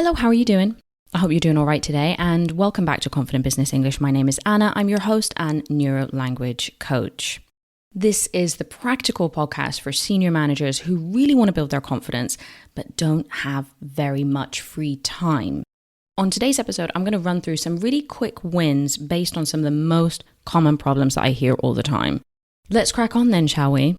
Hello, how are you doing? I hope you're doing all right today, and welcome back to Confident Business English. My name is Anna. I'm your host and neuro-language coach. This is the practical podcast for senior managers who really want to build their confidence, but don't have very much free time. On today's episode, I'm going to run through some really quick wins based on some of the most common problems that I hear all the time. Let's crack on then, shall we?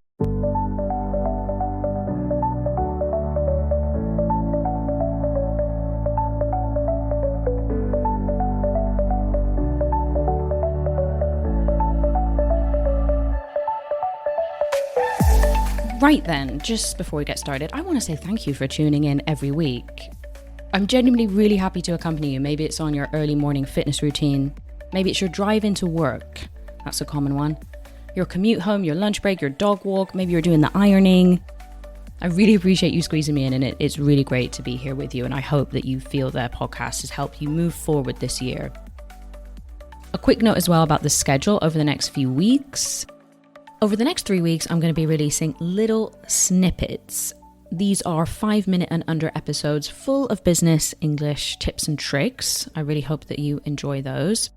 Right then, just before we get started, I want to say thank you for tuning in every week. I'm genuinely really happy to accompany you. Maybe it's on your early morning fitness routine. Maybe it's your drive into work. That's a common one. Your commute home, your lunch break, your dog walk. Maybe you're doing the ironing. I really appreciate you squeezing me in, and it's really great to be here with you. And I hope that you feel that podcast has helped you move forward this year. A quick note as well about the schedule over the next few weeks. Over the next 3 weeks, I'm going to be releasing little snippets. These are 5-minute and under episodes full of business English tips and tricks. I really hope that you enjoy those.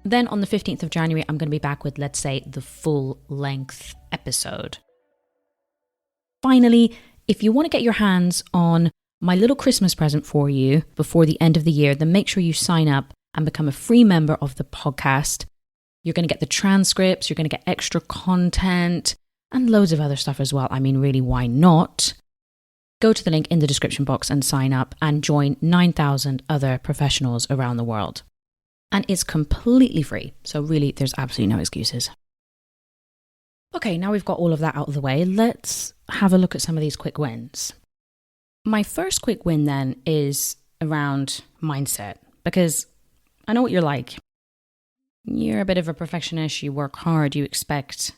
Then on the 15th of January, I'm going to be back with, let's say, the full length episode. Finally, if you want to get your hands on my little Christmas present for you before the end of the year, then make sure you sign up and become a free member of the podcast. You're going to get the transcripts, you're going to get extra content, and loads of other stuff as well. I mean, really, why not? Go to the link in the description box and sign up and join 9,000 other professionals around the world. And it's completely free, so really, there's absolutely no excuses. Okay, now we've got all of that out of the way, let's have a look at some of these quick wins. My first quick win then is around mindset, because I know what you're like. You're a bit of a perfectionist, you work hard, you expect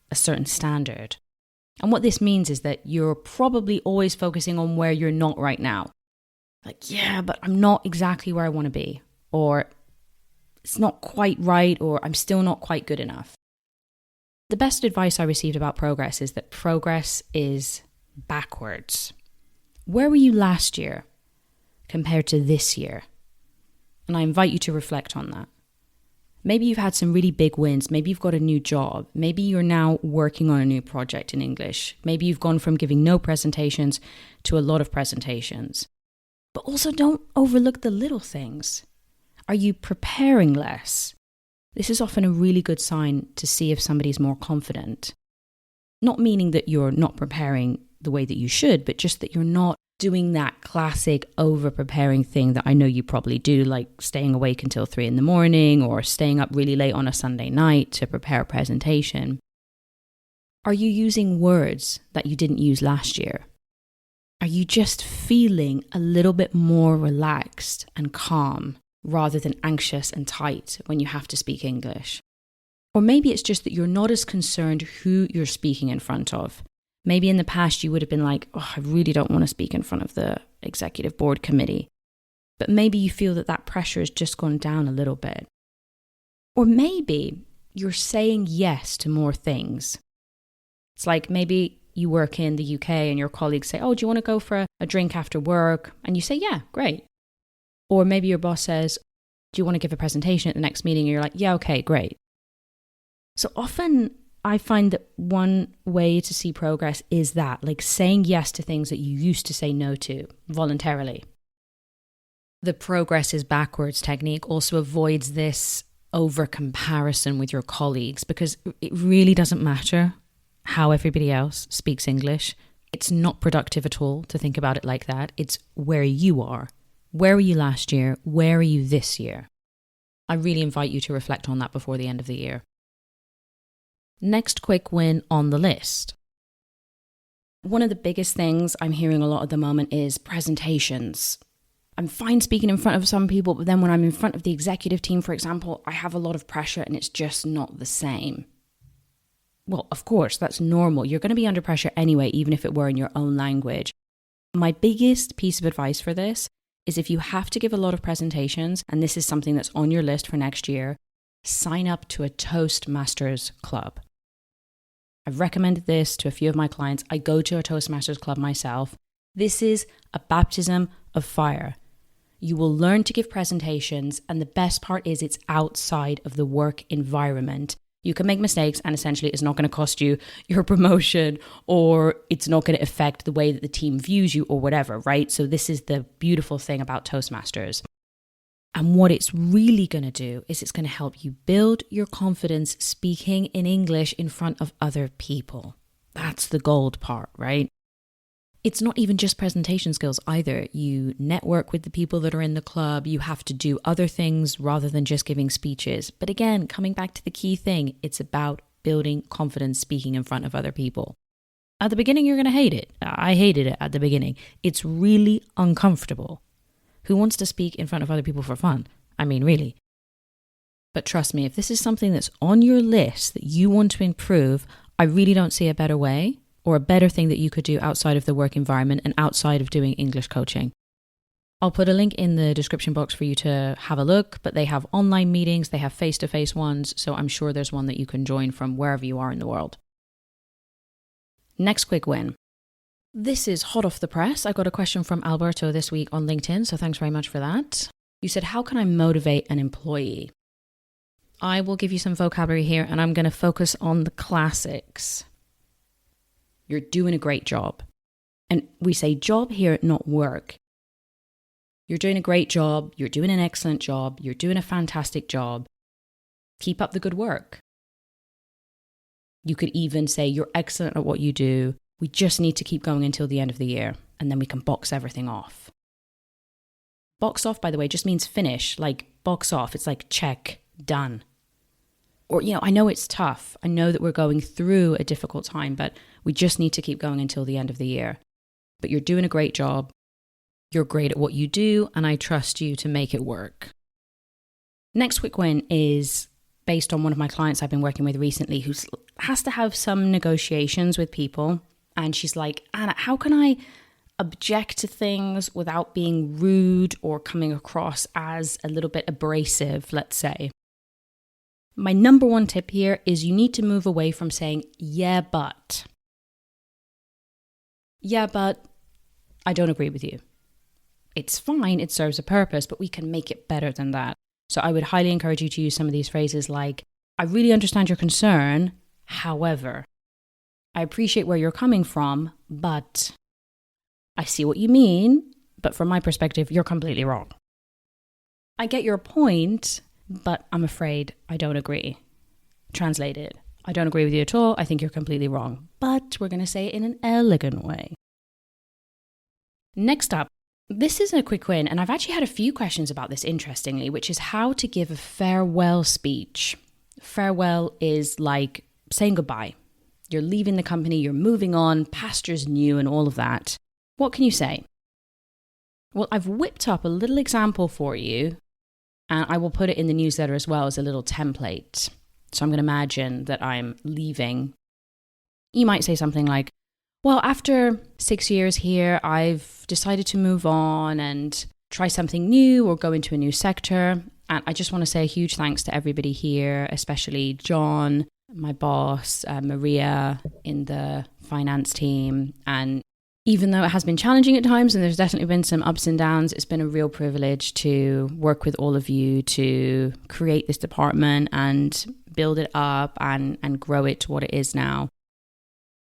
a certain standard. And what this means is that you're probably always focusing on where you're not right now. Like, yeah, but I'm not exactly where I want to be. Or it's not quite right, or I'm still not quite good enough. The best advice I received about progress is that progress is backwards. Where were you last year compared to this year? And I invite you to reflect on that. Maybe you've had some really big wins. Maybe you've got a new job. Maybe you're now working on a new project in English. Maybe you've gone from giving no presentations to a lot of presentations. But also don't overlook the little things. Are you preparing less? This is often a really good sign to see if somebody's more confident. Not meaning that you're not preparing the way that you should, but just that you're not doing that classic over-preparing thing that I know you probably do, like staying awake until 3 a.m. or staying up really late on a Sunday night to prepare a presentation. Are you using words that you didn't use last year? Are you just feeling a little bit more relaxed and calm rather than anxious and tight when you have to speak English? Or maybe it's just that you're not as concerned who you're speaking in front of. Maybe in the past you would have been like, oh, I really don't want to speak in front of the executive board committee. But maybe you feel that pressure has just gone down a little bit. Or maybe you're saying yes to more things. It's like maybe you work in the UK and your colleagues say, oh, do you want to go for a drink after work? And you say, yeah, great. Or maybe your boss says, do you want to give a presentation at the next meeting? And you're like, yeah, okay, great. So often I find that one way to see progress is that, like saying yes to things that you used to say no to voluntarily. The progress is backwards technique also avoids this over comparison with your colleagues, because it really doesn't matter how everybody else speaks English. It's not productive at all to think about it like that. It's where you are. Where were you last year? Where are you this year? I really invite you to reflect on that before the end of the year. Next quick win on the list. One of the biggest things I'm hearing a lot at the moment is presentations. I'm fine speaking in front of some people, but then when I'm in front of the executive team, for example, I have a lot of pressure and it's just not the same. Well, of course, that's normal. You're going to be under pressure anyway, even if it were in your own language. My biggest piece of advice for this is if you have to give a lot of presentations, and this is something that's on your list for next year, sign up to a Toastmasters club. I've recommended this to a few of my clients. I go to a Toastmasters club myself. This is a baptism of fire. You will learn to give presentations, and the best part is it's outside of the work environment. You can make mistakes, and essentially it's not going to cost you your promotion, or it's not going to affect the way that the team views you or whatever, right? So this is the beautiful thing about Toastmasters. And what it's really going to do is it's going to help you build your confidence speaking in English in front of other people. That's the gold part, right? It's not even just presentation skills either. You network with the people that are in the club. You have to do other things rather than just giving speeches. But again, coming back to the key thing, it's about building confidence speaking in front of other people. At the beginning, you're going to hate it. I hated it at the beginning. It's really uncomfortable. Who wants to speak in front of other people for fun? I mean, really. But trust me, if this is something that's on your list that you want to improve, I really don't see a better way or a better thing that you could do outside of the work environment and outside of doing English coaching. I'll put a link in the description box for you to have a look, but they have online meetings, they have face-to-face ones, so I'm sure there's one that you can join from wherever you are in the world. Next quick win. This is hot off the press. I got a question from Alberto this week on LinkedIn, so thanks very much for that. You said, how can I motivate an employee? I will give you some vocabulary here, and I'm going to focus on the classics. You're doing a great job. And we say job here, not work. You're doing a great job. You're doing an excellent job. You're doing a fantastic job. Keep up the good work. You could even say you're excellent at what you do. We just need to keep going until the end of the year, and then we can box everything off. Box off, by the way, just means finish, like box off. It's like check, done. Or, I know it's tough. I know that we're going through a difficult time, but we just need to keep going until the end of the year. But you're doing a great job. You're great at what you do, and I trust you to make it work. Next quick win is based on one of my clients I've been working with recently who has to have some negotiations with people. And she's like, Anna, how can I object to things without being rude or coming across as a little bit abrasive, let's say? My number one tip here is you need to move away from saying, yeah, but. Yeah, but I don't agree with you. It's fine, it serves a purpose, but we can make it better than that. So I would highly encourage you to use some of these phrases like, I really understand your concern, however, I appreciate where you're coming from, but I see what you mean, but from my perspective, you're completely wrong. I get your point, but I'm afraid I don't agree. Translated, I don't agree with you at all. I think you're completely wrong, but we're going to say it in an elegant way. Next up, this is a quick win, and I've actually had a few questions about this, interestingly, which is how to give a farewell speech. Farewell is like saying goodbye. You're leaving the company, you're moving on, pastures new and all of that. What can you say? Well, I've whipped up a little example for you, and I will put it in the newsletter as well as a little template. So I'm going to imagine that I'm leaving. You might say something like, well, after 6 years here, I've decided to move on and try something new or go into a new sector. And I just want to say a huge thanks to everybody here, especially John, my boss, Maria in the finance team. And even though it has been challenging at times and there's definitely been some ups and downs, it's been a real privilege to work with all of you to create this department and build it up and grow it to what it is now.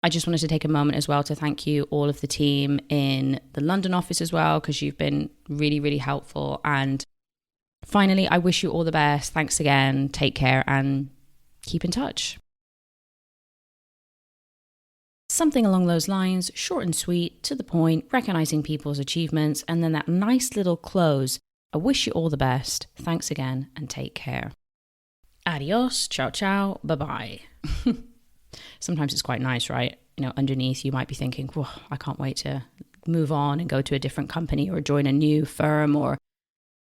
I just wanted to take a moment as well to thank you, all of the team in the London office as well, because you've been really, really helpful. And finally, I wish you all the best. Thanks again. Take care and keep in touch. Something along those lines, short and sweet, to the point, recognizing people's achievements, and then that nice little close. I wish you all the best. Thanks again and take care. Adios, ciao, ciao, bye-bye. Sometimes it's quite nice, right? Underneath you might be thinking, whoa, I can't wait to move on and go to a different company or join a new firm or,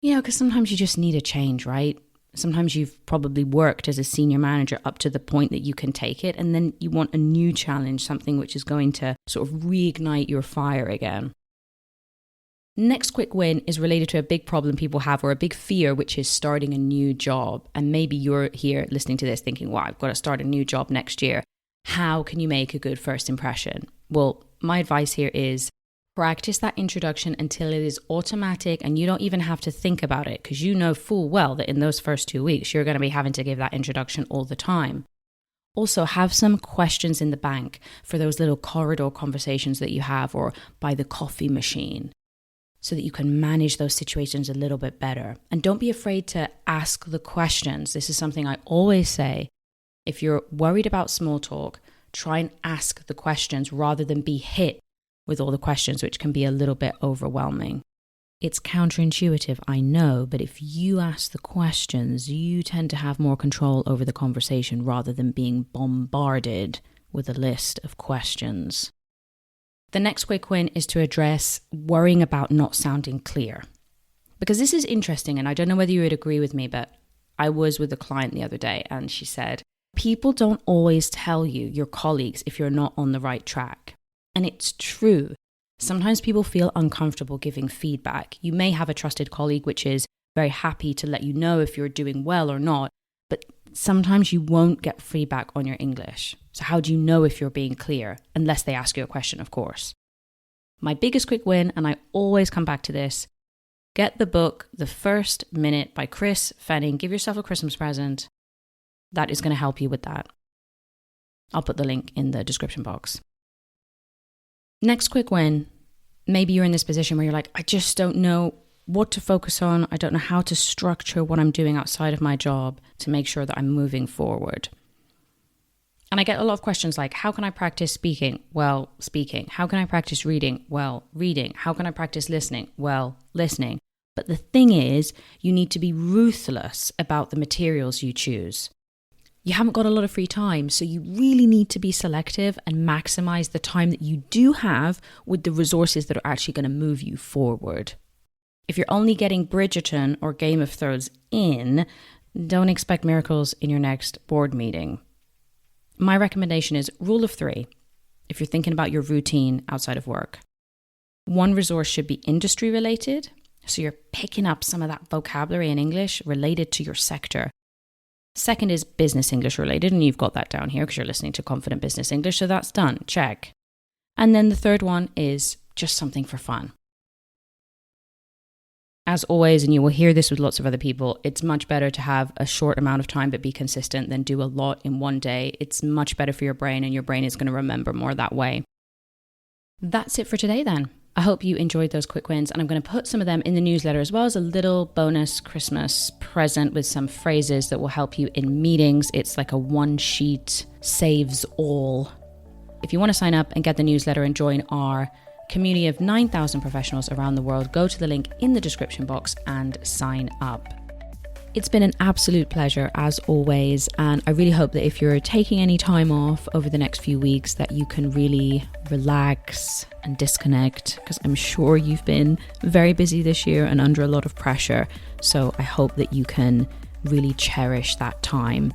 because sometimes you just need a change, right? Sometimes you've probably worked as a senior manager up to the point that you can take it, and then you want a new challenge, something which is going to sort of reignite your fire again. Next quick win is related to a big problem people have or a big fear, which is starting a new job. And maybe you're here listening to this thinking, wow, I've got to start a new job next year. How can you make a good first impression? Well, my advice here is Practice that introduction until it is automatic and you don't even have to think about it, because you know full well that in those first 2 weeks, you're going to be having to give that introduction all the time. Also, have some questions in the bank for those little corridor conversations that you have, or by the coffee machine, so that you can manage those situations a little bit better. And don't be afraid to ask the questions. This is something I always say. If you're worried about small talk, try and ask the questions rather than be hit with all the questions, which can be a little bit overwhelming. It's counterintuitive, I know, but if you ask the questions, you tend to have more control over the conversation rather than being bombarded with a list of questions. The next quick win is to address worrying about not sounding clear. Because this is interesting, and I don't know whether you would agree with me, but I was with a client the other day and she said, people don't always tell you, your colleagues, if you're not on the right track. And it's true. Sometimes people feel uncomfortable giving feedback. You may have a trusted colleague which is very happy to let you know if you're doing well or not, but sometimes you won't get feedback on your English. So how do you know if you're being clear? Unless they ask you a question, of course. My biggest quick win, and I always come back to this, get the book, The First Minute by Chris Fenning. Give yourself a Christmas present. That is going to help you with that. I'll put the link in the description box. Next quick win, maybe you're in this position where you're like, I just don't know what to focus on. I don't know how to structure what I'm doing outside of my job to make sure that I'm moving forward. And I get a lot of questions like, how can I practice speaking? Well, speaking. How can I practice reading? Well, reading. How can I practice listening? Well, listening. But the thing is, you need to be ruthless about the materials you choose. You haven't got a lot of free time, so you really need to be selective and maximize the time that you do have with the resources that are actually going to move you forward. If you're only getting Bridgerton or Game of Thrones in, don't expect miracles in your next board meeting. My recommendation is rule of 3, if you're thinking about your routine outside of work. One resource should be industry related, so you're picking up some of that vocabulary in English related to your sector. Second is business English related, and you've got that down here because you're listening to Confident Business English, so that's done, check. And then the third one is just something for fun. As always, and you will hear this with lots of other people, it's much better to have a short amount of time but be consistent than do a lot in one day. It's much better for your brain, and your brain is going to remember more that way. That's it for today then. I hope you enjoyed those quick wins, and I'm going to put some of them in the newsletter as well as a little bonus Christmas present with some phrases that will help you in meetings. It's like a one sheet saves all. If you want to sign up and get the newsletter and join our community of 9,000 professionals around the world, go to the link in the description box and sign up. It's been an absolute pleasure as always, and I really hope that if you're taking any time off over the next few weeks that you can really relax and disconnect, because I'm sure you've been very busy this year and under a lot of pressure. So I hope that you can really cherish that time.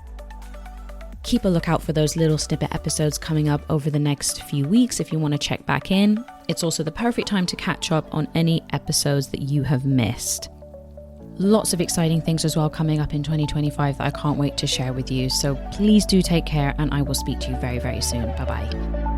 Keep a lookout for those little snippet episodes coming up over the next few weeks if you want to check back in. It's also the perfect time to catch up on any episodes that you have missed. Lots of exciting things as well coming up in 2025 that I can't wait to share with you. So please do take care, and I will speak to you very, very soon. Bye-bye.